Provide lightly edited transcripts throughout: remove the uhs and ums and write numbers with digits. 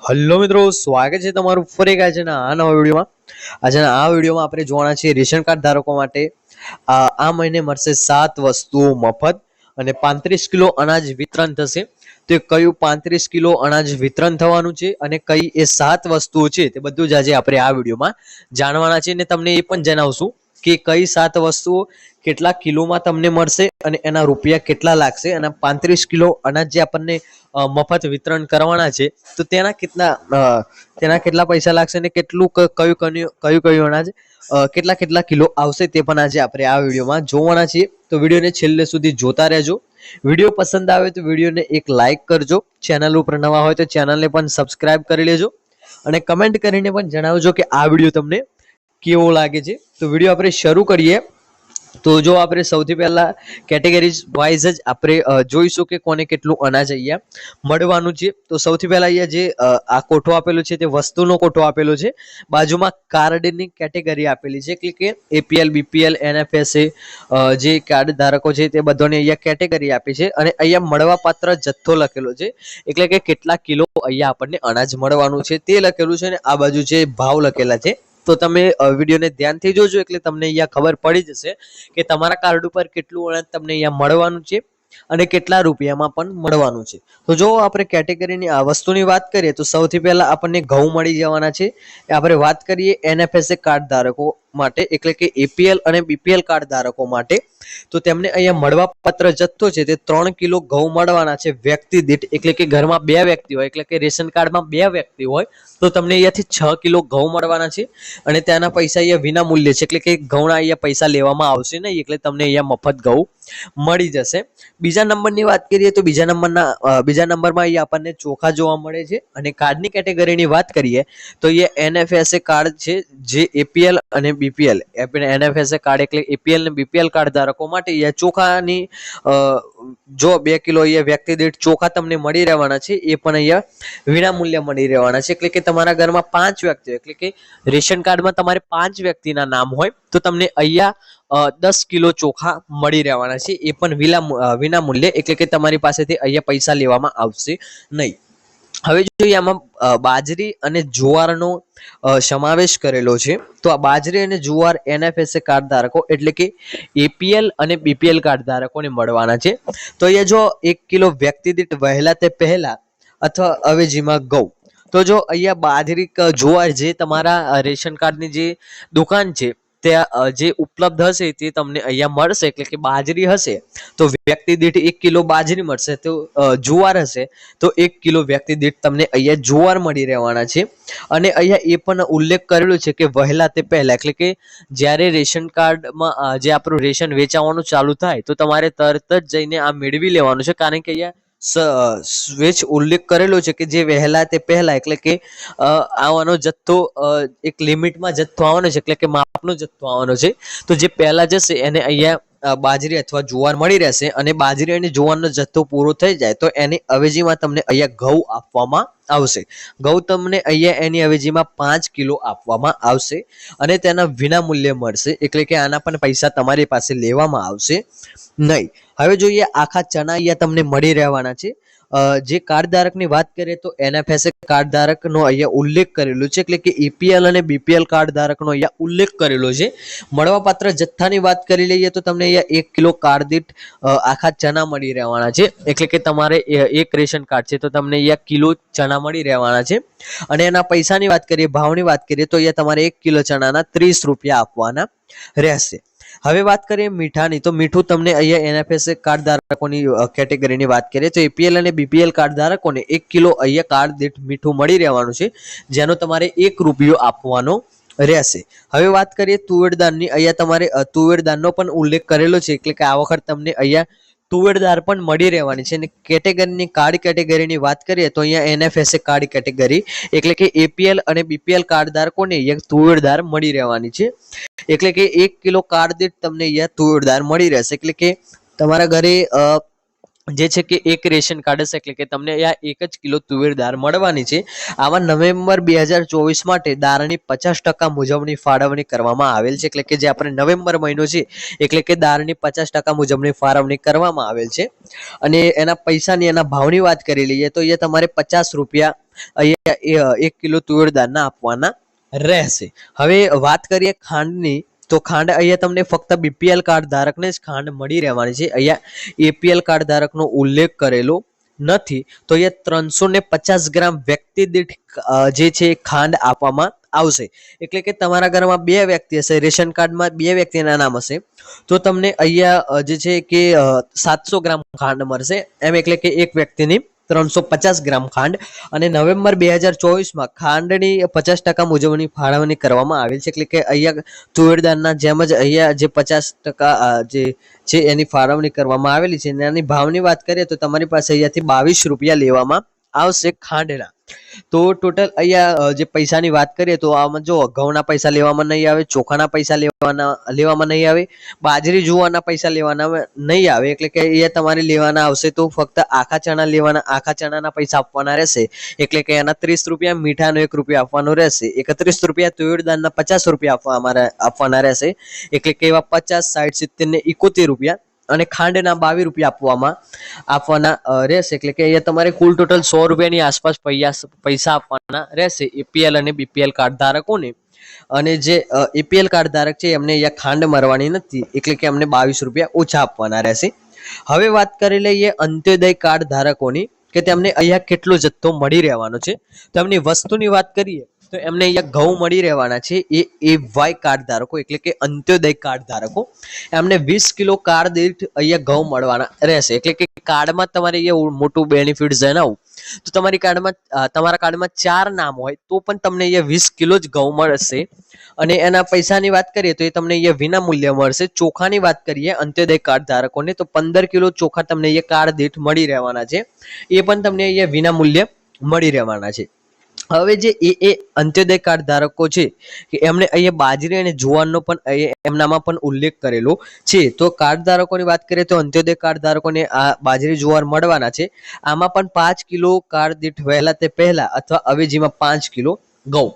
Hello મિત્રો, સ્વાગત છે તમારું ફરી એક આજના આ નવા વિડીયોમાં. આજના આ વિડીયોમાં આપણે જોવાના છીએ રેશન કાર્ડ ધારકો માટે આ મહિને મળશે 7 વસ્તુઓ મફત અને 35 કિલો અનાજ વિતરણ થશે. તો કયું 35 કિલો અનાજ વિતરણ થવાનું છે અને કઈ એ 7 વસ્તુઓ છે તે બધું જ આજે આપણે આ વિડીયોમાં જાણવાના છે. અને તમને એ પણ જણાવશું કે કઈ 7 વસ્તુઓ કેટલા કિલોમાં તમને મળશે અને એના રૂપિયા કેટલા લાગશે, અને 35 કિલો અનાજ જે આપણને મફત વિતરણ કરવાના છે તો તેના કેટલા પૈસા લાગશે અને કેટલું કયું અનાજ કેટલા કિલો આવશે તે પણ આજે આપણે આ વિડીયોમાં જોવાના છીએ. તો વિડીયોને છેલ્લે સુધી જોતા રહેજો. વિડીયો પસંદ આવે તો વિડીયોને એક લાઇક કરજો. ચેનલ ઉપર નવા હોય તો ચેનલને પણ સબસ્ક્રાઇબ કરી લેજો અને કમેન્ટ કરીને પણ જણાવજો કે આ વિડીયો તમને કેવો લાગે છે. તો વિડીયો આપણે શરૂ કરીએ. તો જો આપણે સૌથી પહેલા કેટેગરીઝ વાઇઝ જ આપણે જોઈશું કે કોને કેટલું અનાજ અહીંયા મળવાનું છે. તો સૌથી પહેલા અહીંયા જે આ કોઠો આપેલો છે તે વસ્તુનો કોઠો આપેલો છે. બાજુમાં કાર્ડની કેટેગરી આપેલી છે, એટલે કે એપીએલ, બીપીએલ, એનએફએસએ જે કાર્ડ ધારકો છે તે બધાને અહીંયા કેટેગરી આપી છે અને અહીંયા મળવાપાત્ર જથ્થો લખેલો છે, એટલે કે કેટલા કિલો અહીંયા આપણને અનાજ મળવાનું છે તે લખેલું છે. અને આ બાજુ જે ભાવ લખેલા છે તો તમે વિડીયોને ધ્યાનથી જોજો એટલે તમને અહીંયા ખબર પડી જશે કે તમારા કાર્ડ ઉપર કેટલું અનાજ તમને અહીંયા મળવાનું છે અને કેટલા રૂપિયામાં પણ મળવાનું છે. તો જો આપણે કેટેગરીની આ વસ્તુની વાત કરીએ તો સૌથી પહેલા આપણને ઘઉં મળી જવાના છે. આપણે વાત કરીએ એનએફએસએ કાર્ડ ધારકો માટે, એટલે કે એપીએલ અને બીપીએલ કાર્ડ ધારકો માટે, તો તેમને અહીંયા મળવાપાત્ર જથ્થો છે તે 3 કિલો ઘઉં મળવાના છે વ્યક્તિ દીઠ. એટલે કે ઘરમાં 2 વ્યક્તિ હોય, એટલે કે રેશન કાર્ડમાં 2 વ્યક્તિ હોય તો તમને અહીંયાથી 6 કિલો ઘઉં મળવાના છે અને ત્યાંના પૈસા અહીંયા વિના મૂલ્ય છે, એટલે કે ઘઉંના અહીંયા પૈસા લેવામાં આવશે નહીં, એટલે તમને અહીંયા મફત ઘઉં મળી જશે. બીજા નંબરની વાત કરીએ તો બીજા નંબરમાં અહીંયા આપણને ચોખા જોવા મળે છે. અને કાર્ડની કેટેગરીની વાત કરીએ તો એ એનએફએસએ કાર્ડ છે જે એપીએલ અને બીપીએલ, એનએફએસએ કાર્ડ એટલે એપીએલ અને બીપીએલ કાર્ડ ધારકો માટે અહીંયા ચોખાની જો 2 કિલો અહીંયા વ્યક્તિ દીઠ ચોખા તમને મળી રહેવાના છે, એ પણ અહીંયા વિના મૂલ્ય મળી રહેવાના છે. એટલે કે તમારા ઘરમાં 5 વ્યક્તિ, એટલે કે રેશન કાર્ડમાં તમારે 5 વ્યક્તિના નામ હોય તો તમને અહીંયા 10 કિલો ચોખા મળી રહેવાના છે, એ પણ વિના મૂલ્યે, એટલે કે તમારી પાસેથી અહીંયા પૈસા લેવામાં આવશે નહીં. હવે જોઈએ આમાં બાજરી અને જુવારનો સમાવેશ કરેલો છે. તો આ બાજરી અને જુવાર એનએફએસએ કાર્ડ ધારકો, એટલે કે એપીએલ અને બીપીએલ કાર્ડ ધારકોને મળવાના છે. તો અહીંયા જો 1 કિલો વ્યક્તિ દીઠ વહેલા તે પહેલા અથવા અવેજીમાં ઘઉં, તો જો અહીંયા બાજરી જુવાર જે તમારા રેશન કાર્ડની જે દુકાન છે ત્યાં જે ઉપલબ્ધ હશે તે તમને અહીંયા મળશે, એટલે કે બાજરી હશે તો વ્યક્તિ દીઠ 1 કિલો બાજરી મળશે, તો જુવાર હશે તો 1 કિલો વ્યક્તિ દીઠ તમને અહીંયા જુવાર મળી રહેવાના છે. અને અહીંયા એ પણ ઉલ્લેખ કરેલો છે કે વહેલા તે પહેલા, એટલે કે જ્યારે રેશન કાર્ડમાં જે આપણું રેશન વેચાવાનું ચાલુ થાય તો તમારે તરત જ જઈને આ મેળવી લેવાનું છે, કારણ કે અહીંયા સ્વેચ ઉલ્લેખ કરેલો છે કે જે વહેલા તે પહેલા, એટલે કે આવવાનો જથ્થો એક લિમિટમાં જથ્થો આવવાનો છે, એટલે કે માપનો જથ્થો આવવાનો છે. તો જે પહેલા જશે એને અહીંયા બાજરી અથવા જુવાર મળી રહેશે, અને બાજરી અને જુવારનો જથ્થો પૂરો થઈ જાય તો એની અવેજીમાં તમને અહીંયા ઘઉં આપવામાં આવશે. ઘઉં તમને અહીંયા એની અવેજીમાં 5 કિલો આપવામાં આવશે અને તેના વિના મૂલ્યે મળશે, એટલે કે આના પણ પૈસા તમારી પાસે લેવામાં આવશે નહીં. હવે જોઈએ આખા ચણા અહીંયા તમને મળી રહેવાના છે. જે કાર્ડ ધારકની વાત કરીએ તો એનએફએસએ કાર્ડ ધારકનો અહીંયા ઉલ્લેખ કરેલો છે, એટલે કે એપીએલ અને બીપીએલ કાર્ડ ધારકનો અહીંયા ઉલ્લેખ કરેલો છે. મળવાપાત્ર જથ્થાની વાત કરી લઈએ તો તમને અહીંયા 1 કિલો કાર્ડ દીઠ આખા ચણા મળી રહેવાના છે, એટલે કે તમારે એક રેશન કાર્ડ છે તો તમને અહીંયા કિલો ચણા મળી રહેવાના છે. અને એના પૈસાની વાત કરીએ, ભાવની વાત કરીએ તો અહીંયા તમારે 1 કિલો ચણાના 30 રૂપિયા આપવાના રહેશે. હવે વાત કરીએ મીઠાની, તો મીઠું તમને અહીંયા એનએફએસએ કાર્ડ ધારકોની કેટેગરીની વાત કરીએ તો એપીએલ અને બીપીએલ કાર્ડ ધારકોને 1 કિલો અહીંયા કાર્ડ દીઠ મીઠું મળી રહેવાનું છે, જેનો તમારે 1 રૂપિયો આપવાનો રહેશે. હવે વાત કરીએ તુવેરદારની, અહીંયા તમારે તુવેરદારનો પણ ઉલ્લેખ કરેલો છે, એટલે કે આ વખત તમને અહીંયા તુવેરદાર પણ મળી રહેવાની છે. અને કેટેગરીની કાર્ડ કેટેગરીની વાત કરીએ તો અહીંયા એનએફએસએ કાર્ડ કેટેગરી, એટલે કે એપીએલ અને બીપીએલ કાર્ડ ધારકોને અહીંયા તુવેરદાર મળી રહેવાની છે, એટલે કે 1 કિલો કાર્ડ દીઠ તમને અહીંયા તુવેરદાર મળી રહેશે. એટલે કે તમારા ઘરે જે છે કે એક રેશન કાર્ડ હશે, એટલે કે તમને આ 1 જ કિલો તુવેર દાળ મળવાની છે. આમાં નવેમ્બર 2024 માટે દાળની 50% મુજબની ફાળવણી કરવામાં આવેલ છે, એટલે કે જે આપણે નવેમ્બર મહિનો છે એટલે કે દાળની 50% મુજબની ફાળવણી કરવામાં આવેલ છે. અને એના પૈસાની એના ભાવની વાત કરી લઈએ તો એ તમારે 50 રૂપિયા અહીંયા 1 કિલો તુવેર દાળના આપવાના રહેશે. હવે વાત કરીએ ખાંડની, તો ખાંડ અહીંયા તમને ફક્ત બીપીએલ કાર્ડ ધારકને જ ખાંડ મળી રહેવાની છે. અહીંયા એપીએલ કાર્ડ ધારકનો ઉલ્લેખ કરેલો નથી. તો અહીંયા 350 ગ્રામ વ્યક્તિ દીઠ જે છે ખાંડ આપવામાં આવશે. એટલે કે તમારા ઘરમાં 2 વ્યક્તિ હશે, રેશન કાર્ડમાં 2 વ્યક્તિના નામ હશે, તો તમને અહીંયા જે છે કે 700 ગ્રામ ખાંડ મળશે એમ, એટલે કે એક વ્યક્તિની 350 ગ્રામ ખાંડ. અને નવેમ્બર 2024માં ખાંડની 50% મુજબની ફાળવણી કરવામાં આવેલ છે, એટલે કે અહીંયા તુવેર દાળના જેમ જ અહીંયા જે 50% જે છે એની ફાળવણી કરવામાં આવેલી છે. એની ભાવની વાત કરીએ તો તમારી પાસે અહીંયાથી 22 રૂપિયા લેવામાં આવશે ખાંડના. તો ટોટલ અહીંયા જે પૈસાની વાત કરીએ તો આમાં જો ઘઉંના પૈસા લેવામાં નહીં આવે, ચોખાના પૈસા લેવામાં નહીં આવે, બાજરી જુવારના પૈસા લેવાના નહીં આવે, એટલે કે એ તમારે લેવાના આવશે તો ફક્ત આખા ચણા લેવાના, આખા ચણાના પૈસા આપવાના રહેશે, એટલે કે એના 30 રૂપિયા, મીઠાનો 1 રૂપિયા આપવાનો રહેશે, 31 રૂપિયા, તુવેર દાળના 50 રૂપિયા આપવાના રહેશે, એટલે કે એવા 50, 60, 70 ને 71 રૂપિયા, અને ખાંડના 22 રૂપિયા આપવાના રહેશે, એટલે કે અહીંયા તમારે કુલ ટોટલ 100 રૂપિયાની આસપાસ પૈસા આપવાના રહેશે એપીએલ અને બીપીએલ કાર્ડ ધારકોને. અને જે એપીએલ કાર્ડ ધારક છે એમને અહીંયા ખાંડ મળવાની નથી, એટલે કે એમને 22 રૂપિયા ઓછા આપવાના રહેશે. હવે વાત કરી લઈએ અંત્યોદય કાર્ડ ધારકોની, કે તેમને અહીંયા કેટલો જથ્થો મળી રહેવાનો છે. તો એમની વસ્તુની વાત કરીએ તો એમને અહીંયા ઘઉં મળી રહેવાના છે, એ વાય કાર્ડ ધારકો, એટલે કે અંત્યોદય કાર્ડ ધારકો, એમને 20 કિલો કાર્ડ દીઠ અહીંયા ઘઉં મળવાના રહેશે. એટલે કે કાર્ડમાં તમારે અહીંયા મોટું બેનિફિટ જણાવું તો તમારા કાર્ડમાં 4 નામ હોય તો પણ તમને અહીંયા 20 કિલો જ ઘઉં મળશે. અને એના પૈસાની વાત કરીએ તો એ તમને અહીંયા વિના મૂલ્ય મળશે. ચોખાની વાત કરીએ અંત્યોદય કાર્ડ ધારકોને તો 15 કિલો ચોખા તમને અહીંયા કાર્ડ દીઠ મળી રહેવાના છે, એ પણ તમને અહીંયા વિના મૂલ્ય મળી રહેવાના છે. હવે જે અંત્યોદય કાર્ડ ધારકો છે કે એમને અહીંયા બાજરી અને જુવારનો પણ એમનામાં પણ ઉલ્લેખ કરેલો છે. તો કાર્ડ ધારકોની વાત કરીએ તો અંત્યોદય કાર્ડ ધારકોને આ બાજરી જુવાર મળવાના છે. આમાં પણ 5 કિલો કાર્ડ દીઠ વહેલા તે પહેલા અથવા અવેજીમાં 5 કિલો ઘઉં.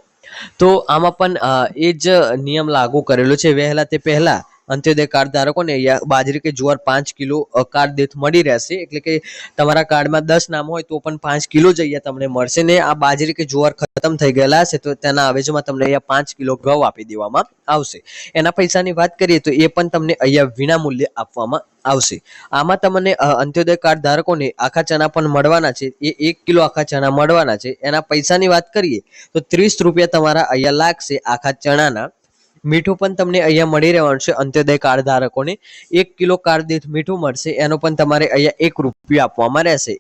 તો આમાં પણ એ જ નિયમ લાગુ કરેલો છે, વહેલા તે પહેલા અંત્યોદય કાર્ડ ધારકોને બાજરી કે જુવાર 5 કિલો કાર્ડ દીઠ મળી રહેશે, એટલે કે તમારા કાર્ડમાં 10 નામ હોય તો પણ 5 કિલો જ અહીંયા તમને મળશે. ને આ બાજરી કે જુવાર ખતમ થઈ ગયેલા હશે તો તેના અવેજમાં તમને અહીંયા 5 કિલો ઘઉં આપી દેવામાં આવશે. એના પૈસાની વાત કરીએ તો એ પણ તમને અહીંયા વિના મૂલ્યે આપવામાં આવશે. આમાં તમને અંત્યોદય કાર્ડ ધારકોને આખા ચણા પણ મળવાના છે, એ 1 કિલો આખા ચણા મળવાના છે. એના પૈસાની વાત કરીએ તો 30 રૂપિયા તમારા અહીંયા લાગશે આખા ચણાના. મીઠું પણ તમને અહીંયા મળી રહેવાનું છે અંત્યોદય કાર્ડ ધારકોને, 1 કિલો કાર્ડ દીઠ મીઠું મળશે, એનો પણ તમારે અહીંયા 1 રૂપિયો આપવામાં રહેશે.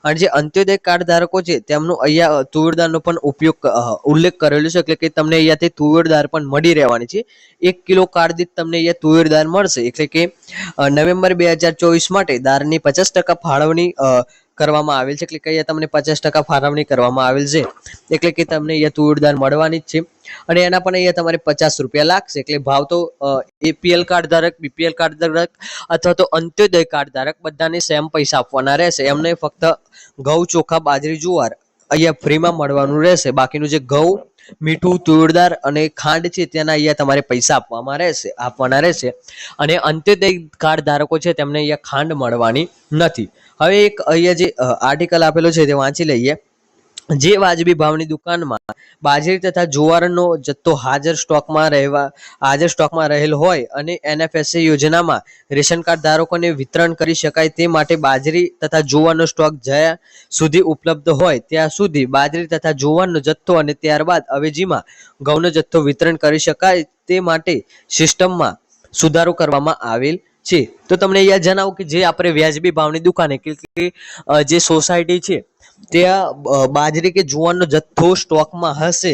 અને જે અંત્યોદય કાર્ડ ધારકો છે તેમનું અહીંયા તુવેર દાળનો પણ ઉલ્લેખ કરેલો છે, એટલે કે તમને અહીંયાથી તુવેર દાળ પણ મળી રહેવાની છે. 1 કિલો કાર્ડ દીઠ તમને અહીંયા તુવેર દાળ મળશે, એટલે કે નવેમ્બર 2024 માટે દાળની 50% ફાળવણી કરવામાં આવેલ છે, એટલે કે અહીંયા તમને 50% ફાળવણી કરવામાં આવેલ છે, એટલે કે તમને અહીંયા તુવેર દાળ મળવાની જ છે. અને એના પણ અહીંયા તમારે 50 રૂપિયા લાગશે. એટલે ભાવ તો એપીએલ કાર્ડ ધારક, બીપીએલ કાર્ડ ધારક અથવા તો અંત્યોદય કાર્ડ ધારક બધાને સેમ પૈસા આપવાના રહેશે. એમને ફક્ત ઘઉં, ચોખા, બાજરી, જુવાર અહીંયા ફ્રીમાં મળવાનું રહેશે. બાકીનું જે ઘઉં, મીઠું, તુવેર દાળ અને ખાંડ છે તેના અહીંયા તમારે પૈસા આપવાના રહેશે. અને અંત્યોદય કાર્ડ ધારકો છે તેમને અહીંયા ખાંડ મળવાની નથી. હવે એક અહીંયા જે આર્ટિકલ આપેલો છે તે વાંચી લઈએ. જે વાજબી ભાવની દુકાનમાં બાજરી તથા જુવારનો જથ્થો હાજર સ્ટોકમાં રહેલ હોય અને એનએફએસએ યોજનામાં રેશન કાર્ડ ધારકોને વિતરણ કરી શકાય તે માટે બાજરી તથા જુવારનો સ્ટોક જ્યાં સુધી ઉપલબ્ધ હોય ત્યાં સુધી બાજરી તથા જુવારનો જથ્થો અને ત્યારબાદ અવેજીમાં ઘઉંનો જથ્થો વિતરણ કરી શકાય તે માટે સિસ્ટમમાં સુધારો કરવામાં આવેલ છે. તો તમને અહીંયા જણાવું કે જે આપણે વ્યાજબી ભાવની દુકાને કે જે સોસાયટી છે ત્યાં બાજરી કે જુવારનો જથ્થો સ્ટોકમાં હશે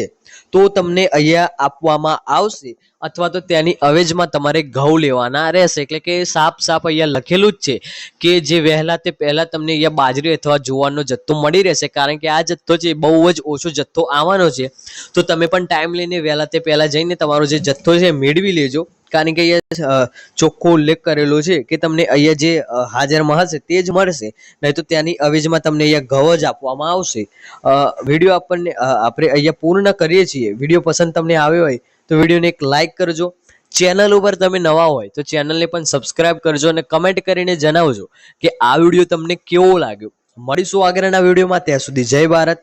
તો તમને અહીંયા આપવામાં આવશે, અથવા તો તેની અવેજમાં તમારે ઘઉં લેવાના રહેશે. એટલે કે સાફ અહીંયા લખેલું જ છે કે જે વહેલા તે પહેલા તમને અહીંયા બાજરી અથવા જુવારનો જથ્થો મળી રહેશે, કારણ કે આ જથ્થો છે બહુ જ ઓછો જથ્થો આવવાનો છે. તો તમે પણ ટાઈમ લઈને વહેલા તે પહેલા જઈને તમારો જે જથ્થો છે મેળવી લેજો, કારણ કે અહીંયા ચોખ્ખો ઉલ્લેખ કરેલો છે કે તમને અહીંયા જે હાજરમાં હશે તે જ મળશે, નહીં તો ત્યાંની અવેજમાં તમને અહીંયા ઘઉં જ આપવામાં આવશે. વિડીયો આપણે અહીંયા પૂર્ણ કરીએ છીએ. વિડીયો પસંદ તમને આવ્યો હોય તો વિડીયોને એક લાઇક કરજો. ચેનલ ઉપર તમે નવા હોય તો ચેનલને પણ સબસ્ક્રાઇબ કરજો અને કમેન્ટ કરીને જણાવજો કે આ વિડીયો તમને કેવો લાગ્યો. મળીશું આગળના વિડીયોમાં. ત્યાં સુધી જય ભારત,